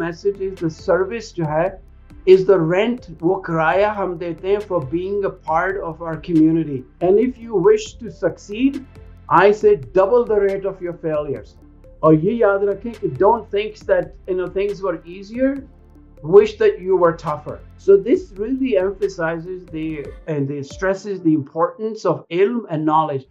message is the service जो है is the rent, वो किराया हम देते हैं for being a part of our community. And if you wish to succeed, I say double the rate of your failures. और ये याद रखें कि don't think that things were easier, wish that you were tougher. So this really emphasizes and stresses the importance of ilm and knowledge.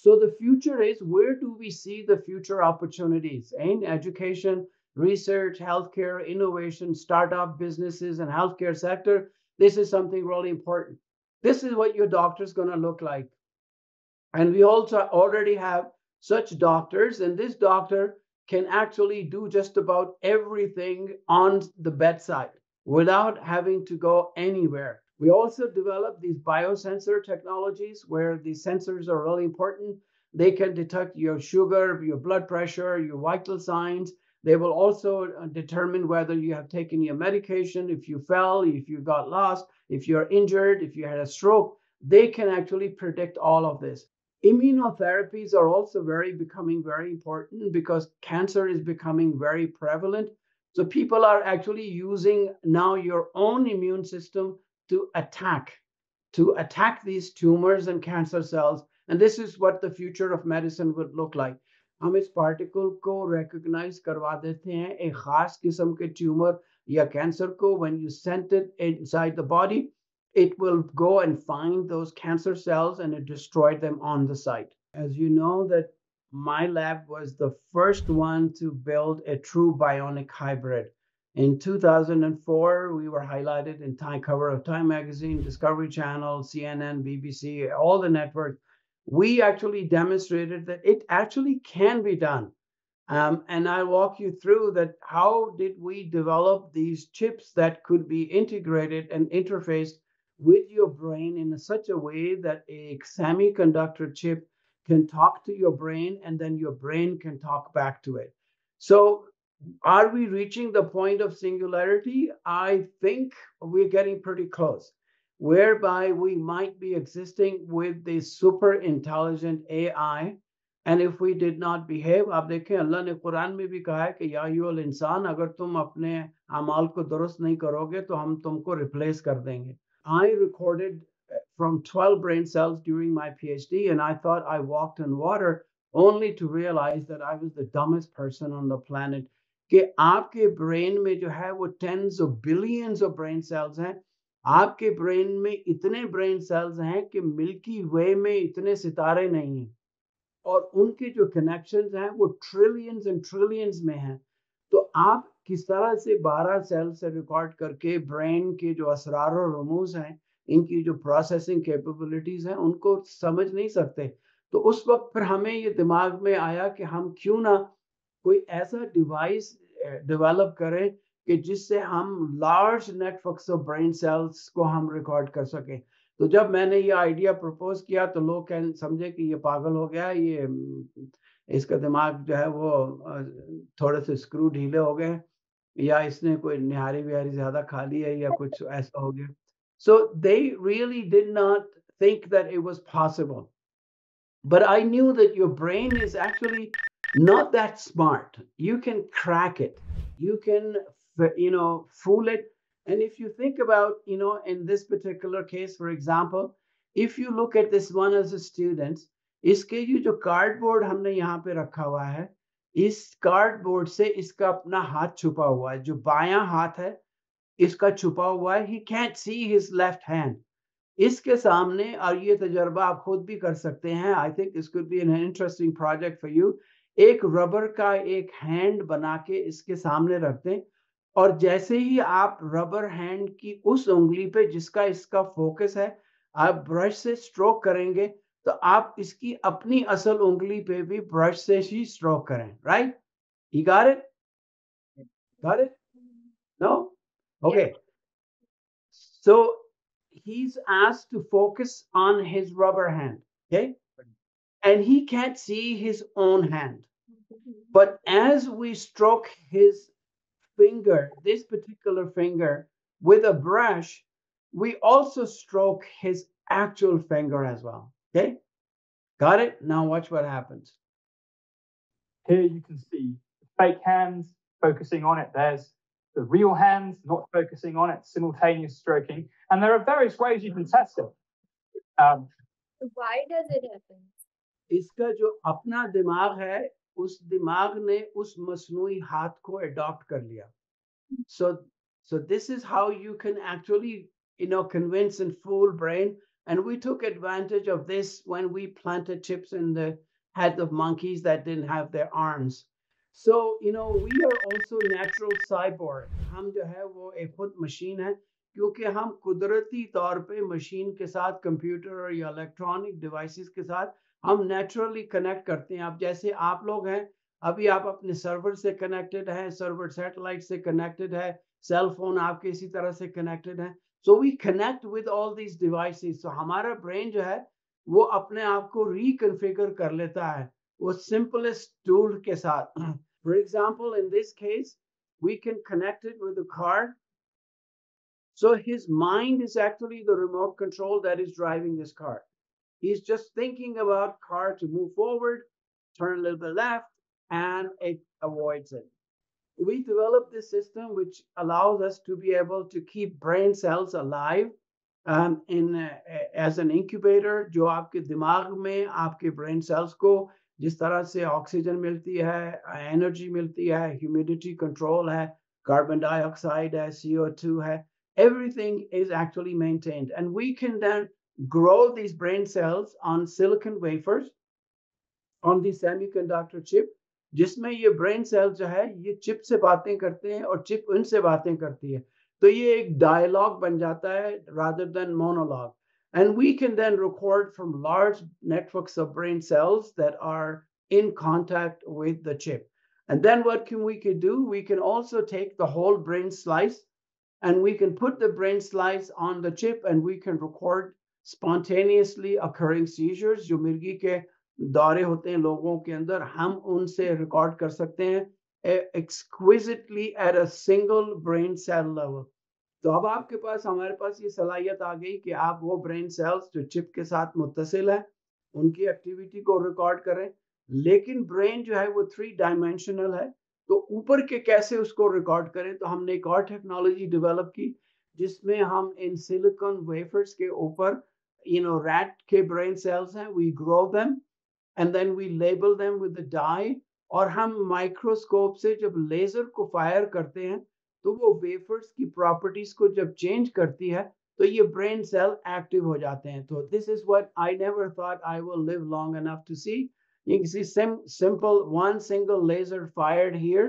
So the future is, where do we see the future opportunities in education, research, healthcare, innovation, startup businesses, and healthcare sector? This is something really important. This is what your doctor is going to look like. And we also already have such doctors, and this doctor can actually do just about everything on the bedside without having to go anywhere. We also develop these biosensor technologies where the sensors are really important. They can detect your sugar, your blood pressure, your vital signs. They will also determine whether you have taken your medication, if you fell, if you got lost, if you're injured, if you had a stroke. They can actually predict all of this. Immunotherapies are also becoming very important because cancer is becoming very prevalent. So people are actually using now your own immune system to attack these tumors and cancer cells. And this is what the future of medicine would look like. हम इस particle को recognize करवा देते हैं एक खास किस्म के ट्यूमर या कैंसर को. When you send it inside the body, it will go and find those cancer cells and it destroyed them on the site. As you know, that my lab was the first one to build a true bionic hybrid. In 2004, we were highlighted in cover of Time Magazine, Discovery Channel, CNN, BBC, all the networks. We actually demonstrated that it actually can be done. And I'll walk you through that. How did we develop these chips that could be integrated and interfaced with your brain in such a way that a semiconductor chip can talk to your brain and then your brain can talk back to it. So are we reaching the point of singularity? I think we're getting pretty close, whereby we might be existing with the super intelligent AI. And if we did not behave, आप देखें अल्लाह ने कुरान में भी कहा है कि या अय्युहल इंसान, अगर तुम अपने अमाल को दुरुस्त नहीं करोगे तो हम तुमको रिप्लेस कर देंगे. I recorded from 12 brain cells during my PhD, and I thought I walked on water, only to realize that I was the dumbest person on the planet. कि आपके ब्रेन में जो है वो tens of billions of brain cells हैं. आपके brain में इतने ब्रेन सेल्स हैं कि मिल्की वे में इतने सितारे नहीं हैं, और उनके जो कनेक्शंस हैं वो ट्रिलियंस एंड ट्रिलियंस में हैं. तो आप किस तरह से 12 सेल से रिकॉर्ड करके ब्रेन के जो असरार और रमूज हैं, इनकी जो प्रोसेसिंग कैपेबिलिटीज हैं, उनको समझ नहीं सकते. तो उस वक्त फिर हमें ये दिमाग में आया कि हम क्यों ना कोई ऐसा डिवाइस डेवलप करें कि जिससे हम large networks of brain cells को हम रिकॉर्ड कर सकें. तो जब मैंने ये आइडिया प्रपोज किया तो लोग समझे कि ये पागल हो गया, ये इसका दिमाग जो है वो थोड़े से स्क्रू ढीले हो गए, या इसने कोई निहारी विहारी ज्यादा खा ली है, या कुछ ऐसा हो गया. So they really did not think that it was possible. But I knew that your brain is actually not that smart. You can crack it. You can, fool it. And if you think about, in this particular case, for example, if you look at this one as a student, इसके ये जो cardboard हमने यहाँ पे रखा हुआ है, इस कार्डबोर्ड से इसका अपना हाथ छुपा हुआ है. जो बायां हाथ है इसका छुपा हुआ है. He can't see his left hand. इसके सामने, और ये तजर्बा आप खुद भी कर सकते हैं. I think this could be an interesting project for you. एक रबर का एक हैंड बना के इसके सामने रख दें, और जैसे ही आप रबर हैंड की उस उंगली पे जिसका इसका फोकस है आप ब्रश से स्ट्रोक करेंगे, तो आप इसकी अपनी असल उंगली पे भी ब्रश से ही स्ट्रोक करें. Right? You got it? Got it? No? Okay. So he's asked to focus on his rubber hand, okay? And he can't see his own hand. But as we stroke his finger, this particular finger, with a brush, we also stroke his actual finger as well, okay? Got it? Now watch what happens. Here you can see fake hands focusing on it. There's the real hands not focusing on it, simultaneous stroking. And there are various ways you can test it. Why does it happen? इसका जो अपना दिमाग है, उस दिमाग ने उस मसनूई हाथ को अडॉप्ट कर लिया. So, so this is how you can actually, convince and fool brain. And we took advantage of this when we planted chips in the head of monkeys that didn't have their arms. So, we are also natural cyborg. हम जो है वो एक खुद machine है, क्योंकि हम कुदरती तौर पे मशीन के साथ, कंप्यूटर या इलेक्ट्रॉनिक डिवाइसेस के साथ हम नेचुरली कनेक्ट करते हैं. अब जैसे आप लोग हैं, अभी आप अपने सर्वर से कनेक्टेड है, सर्वर सैटेलाइट से कनेक्टेड है, सेल फोन आपके इसी तरह से कनेक्टेड है. So we connect with all these devices. So हमारा ब्रेन जो है वो अपने आप को रिकॉन्फ़िगर कर लेता है वो सिंपलेस्ट टूल के साथ. For example, in this case we can connect it with a card. So his mind is actually the remote control that is driving this car. He's just thinking about car to move forward, turn a little bit left, and it avoids it. We developed this system which allows us to be able to keep brain cells alive as an incubator. जो आपके दिमाग में आपके brain cells को जिस तरह से oxygen मिलती है, एनर्जी मिलती है, ह्यूमिडिटी कंट्रोल है, कार्बन डाइऑक्साइड है, CO2 है, everything is actually maintained. And we can then grow these brain cells on silicon wafers on the semiconductor chip, जिसमें ये ब्रेन सेल जो है ये चिप से बातें करते हैं और चिप उनसे बातें करती है. तो ये एक डायलॉग बन जाता है rather than monologue. And we can then record from large networks of brain cells that are in contact with the chip. And then what can we could do? We can also take the whole brain slice and we can put the brain slice on the chip and we can record spontaneously occurring seizures. जो मिर्गी के दौरे होते हैं लोगों के अंदर, हम उनसे रिकॉर्ड कर सकते हैं exquisitely at a single brain cell level. तो अब आपके पास, हमारे पास ये सलाहियत आ गई कि आप वो ब्रेन सेल्स जो चिप के साथ मुत्तसिल है उनकी एक्टिविटी को रिकॉर्ड करें. लेकिन ब्रेन जो है वो 3 डायमेंशनल है, तो ऊपर के कैसे उसको रिकॉर्ड करें. तो हमने एक और टेक्नोलॉजी डेवलप की जिसमें हम इन सिलिकॉन वेफर्स के ऊपर रैट के ब्रेन सेल्स हैं, we grow them and then we label them with the dye. और हम माइक्रोस्कोप से जब लेजर को फायर करते हैं तो वो वेफर्स की प्रॉपर्टीज को जब चेंज करती है तो ये ब्रेन सेल एक्टिव हो जाते हैं. तो this is what I never thought I will live long enough to see. You can see simple one single laser fired here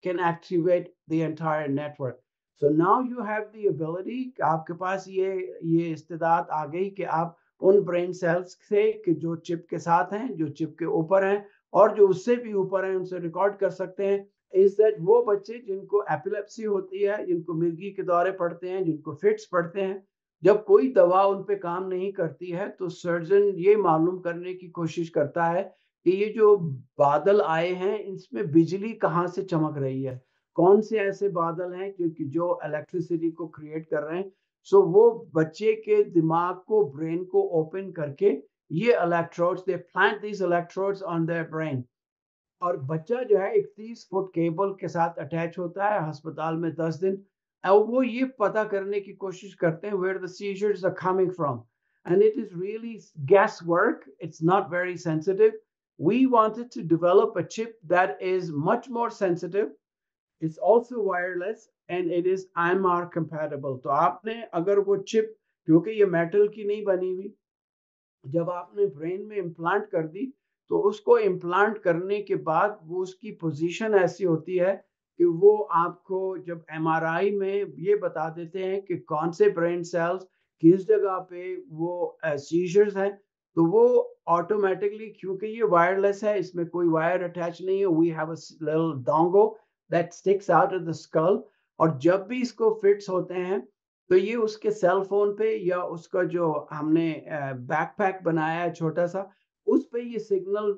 can activate the entire network. So now you have the ability, आपके पास ये इस्तेदाद आ गई कि आप उन brain cells से कि जो chip के साथ हैं, जो चिप के ऊपर हैं और जो उससे भी ऊपर हैं, उनसे रिकॉर्ड कर सकते हैं. इज दैट वो बच्चे जिनको एपिलेप्सी होती है, जिनको मिर्गी के दौरे पड़ते हैं, जिनको फिट्स पड़ते हैं, जब कोई दवा उन पे काम नहीं करती है तो सर्जन ये मालूम करने की कोशिश करता है कि ये जो बादल आए हैं इसमें बिजली कहाँ से चमक रही है, कौन से ऐसे बादल हैं जो इलेक्ट्रिसिटी को क्रिएट कर रहे हैं. सो वो बच्चे के दिमाग को, ब्रेन को ओपन करके ये electrodes, they plant these electrodes on their brain. और बच्चा जो है 31 फुट केबल के साथ अटैच होता है अस्पताल में 10 दिन. और वो ये पता करने की कोशिश करते हैं where the seizures are coming from. And it is really guesswork. It's not very sensitive. We wanted to develop a chip that is much more sensitive. It's also wireless and it is IMR compatible. तो आपने अगर वो chip, क्योंकि ये metal की नहीं बनी हुई, जब आपने ब्रेन में इम्प्लांट कर दी तो उसको इम्प्लांट करने के बाद वो उसकी पोजीशन ऐसी होती है कि वो आपको जब एमआरआई में ये बता देते हैं कि कौन से ब्रेन सेल्स किस जगह पे वो सीजर्स हैं. तो वो ऑटोमेटिकली, क्योंकि ये वायरलेस है, इसमें कोई वायर अटैच नहीं है, we have a little dongle that sticks out of the skull. और जब भी इसको फिट्स होते हैं तो ये उसके सेल फोन पे या उसका जो हमने बैकपैक बनाया है छोटा सा, उस पे ये सिग्नल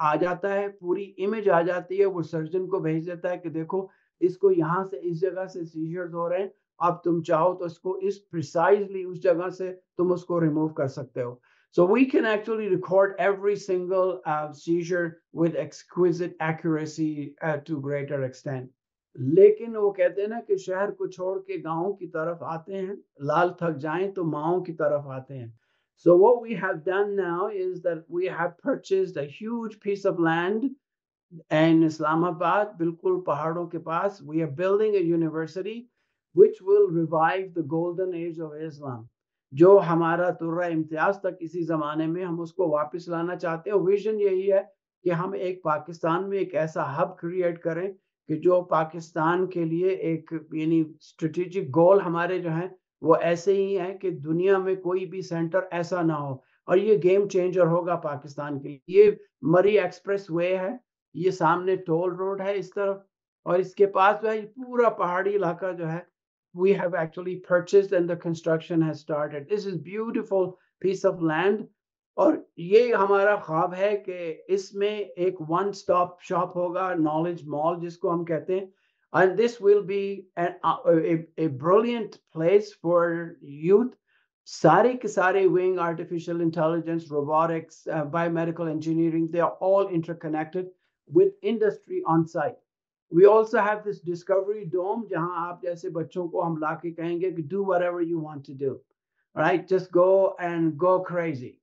आ जाता है, पूरी इमेज आ जाती है, वो सर्जन को भेज देता है कि देखो इसको यहाँ से इस जगह से सीजर्स हो रहे हैं, अब तुम चाहो तो इसको इस प्रिसाइजली उस जगह से तुम उसको रिमूव कर सकते हो. So we can actually record every single seizure with exquisite accuracy to greater extent. लेकिन वो कहते हैं ना कि शहर को छोड़ के गाँव की तरफ आते हैं, लाल थक जाएं तो माँओं की तरफ आते हैं. So what we have done now is that we have purchased a huge piece of land in Islamabad, bilkul pahadon ke paas. We are building a university which will revive the golden age of Islam. जो हमारा तुर्रा इम्तियाज तक किसी ज़माने में हम उसको वापस लाना चाहते हैं. विजन यही है कि हम एक पाकिस्तान में एक ऐसा हब क्रिएट करें कि जो पाकिस्तान के लिए एक यानी स्ट्रेटेजिक गोल हमारे जो हैं वो ऐसे ही है कि दुनिया में कोई भी सेंटर ऐसा ना हो, और ये गेम चेंजर होगा पाकिस्तान के लिए. ये मरी एक्सप्रेस वे है, ये सामने टोल रोड है इस तरफ, और इसके पास जो है पूरा पहाड़ी इलाका जो है we have actually purchased and the construction has started. This is beautiful piece of land. और ये हमारा ख्वाब है कि इसमें एक one stop shop होगा, knowledge mall जिसको हम कहते हैं, and this will be a brilliant place for youth. सारे के सारे wing, artificial intelligence, robotics, biomedical engineering, they are all interconnected with industry on site. We also have this discovery dome जहां आप जैसे बच्चों को हम लाके कहेंगे कि do whatever you want to do, right? Just go and go crazy.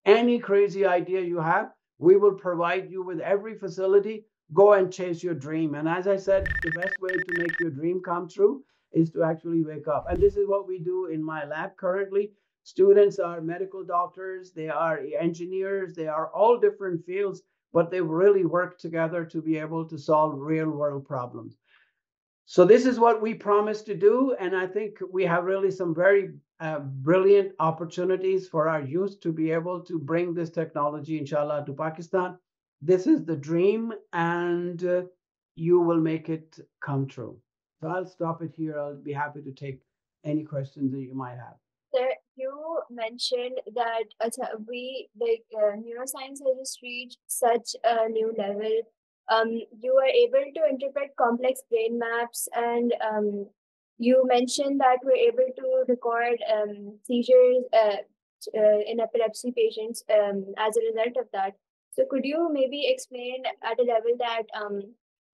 Any crazy idea you have, we will provide you with every facility. Go and chase your dream. And as I said, the best way to make your dream come true is to actually wake up. And this is what we do in my lab currently. Students are medical doctors, they are engineers, they are all different fields, but they really work together to be able to solve real world problems. So this is what we promised to do, and I think we have really some very brilliant opportunities for our youth to be able to bring this technology, inshallah, to Pakistan. This is the dream, and you will make it come true. So I'll stop it here. I'll be happy to take any questions that you might have. Sir, you mentioned that neuroscience has just reached such a new level. You are able to interpret complex brain maps, and you mentioned that we're able to record seizures in epilepsy patients as a result of that. So could you maybe explain at a level that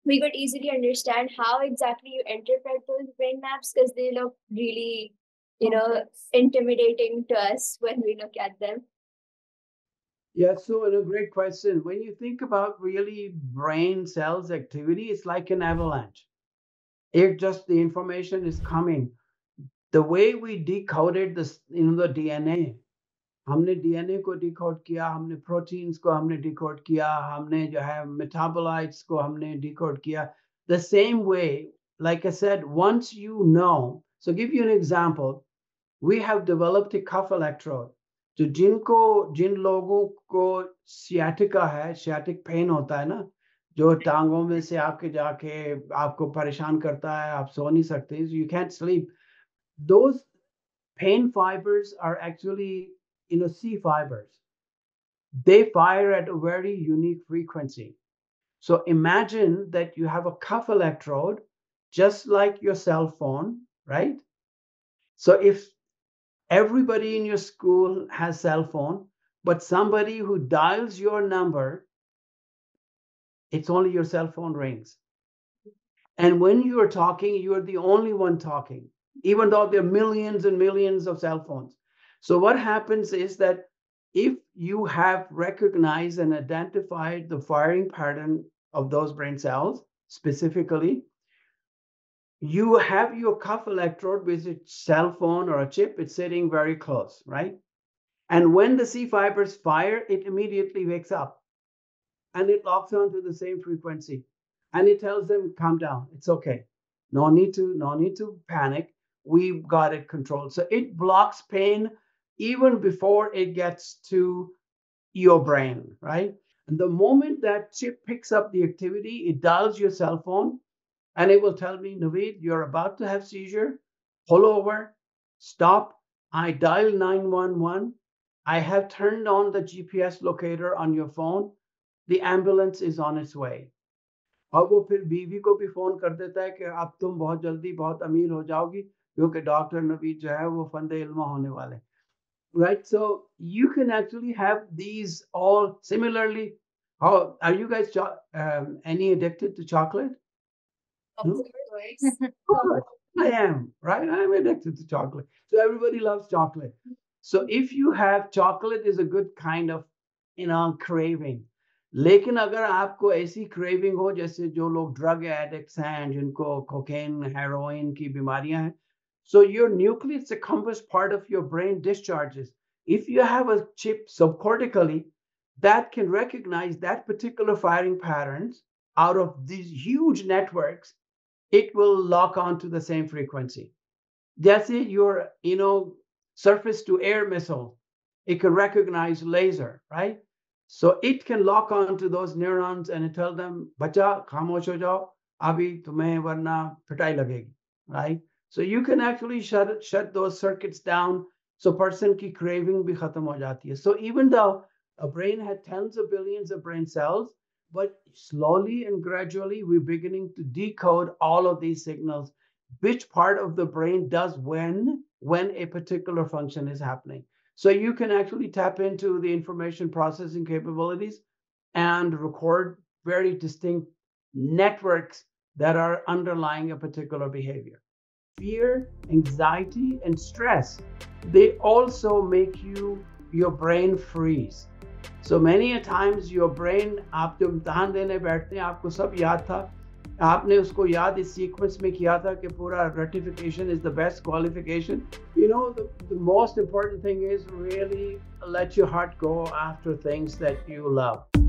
we could easily understand how exactly you interpret those brain maps, because they look really, intimidating to us when we look at them? Yeah, so a great question. When you think about really brain cells activity, it's like an avalanche. It just the information is coming. The way we decoded this, the DNA, हमने DNA को decode किया, हमने proteins को हमने decode किया, हमने जो है metabolites को हमने decode किया. The same way, like I said, once you know, so give you an example, we have developed a cuff electrode. तो जिन लोगों को sciatica है, sciatic pain होता है ना, जो टांगों में से आपके जाके आपको परेशान करता है, आप सो नहीं सकते, so you can't sleep. Those pain fibers are actually C fibers. They fire at a very unique frequency. So imagine that you have a cuff electrode, just like your cell phone, right? So if everybody in your school has cell phone, but somebody who dials your number, it's only your cell phone rings. And when you are talking, you are the only one talking, even though there are millions and millions of cell phones. So what happens is that if you have recognized and identified the firing pattern of those brain cells specifically, you have your cuff electrode with a cell phone or a chip, it's sitting very close, right? And when the C fibers fire, it immediately wakes up and it locks onto the same frequency. And it tells them, calm down, it's okay. No need to panic. We've got it controlled. So it blocks pain even before it gets to your brain, right? And the moment that chip picks up the activity, it dials your cell phone and it will tell me, Naweed, you're about to have seizure. Pull over, stop. I dial 911. I have turned on the GPS locator on your phone. The ambulance is on its way. और वो फिर बीवी को भी phone कर देता है कि अब तुम बहुत जल्दी बहुत अमीर हो जाओगी क्योंकि डॉक्टर नवीद जो है वो फंदे इल्मा होने वाले. right? So you can actually have these all similarly. How are you guys any addicted to chocolate? Of No? course. Course, I am, right? I'm addicted to chocolate. So everybody loves chocolate. So if you have chocolate is a good kind of, craving. लेकिन अगर आपको ऐसी craving हो जैसे जो लोग drug addicts हैं जिनको cocaine, heroin की बीमारियां हैं, so your nucleus accomplished part of your brain discharges. If you have a chip subcortically that can recognize that particular firing patterns out of these huge networks, it will lock onto the same frequency. That's it. Your, surface to air missile, it can recognize laser, right? So it can lock onto those neurons and tell them, "Bacha, खामोश हो जाओ, अभी तुम्हें वरना पिटाई लगेगी," right? So you can actually shut those circuits down. So person की craving भी खत्म हो जाती है. So even though a brain had tens of billions of brain cells, but slowly and gradually we're beginning to decode all of these signals, which part of the brain does when a particular function is happening. So you can actually tap into the information processing capabilities and record very distinct networks that are underlying a particular behavior. Fear, anxiety, and stress, they also make your brain freeze. So many a times your brain, आप जब इम्तहान देने बैठते हैं आपको सब याद था, आपने उसको याद इस सीक्वेंस में किया था कि पूरा rectification is the best qualification. The most important thing is really let your heart go after things that you love.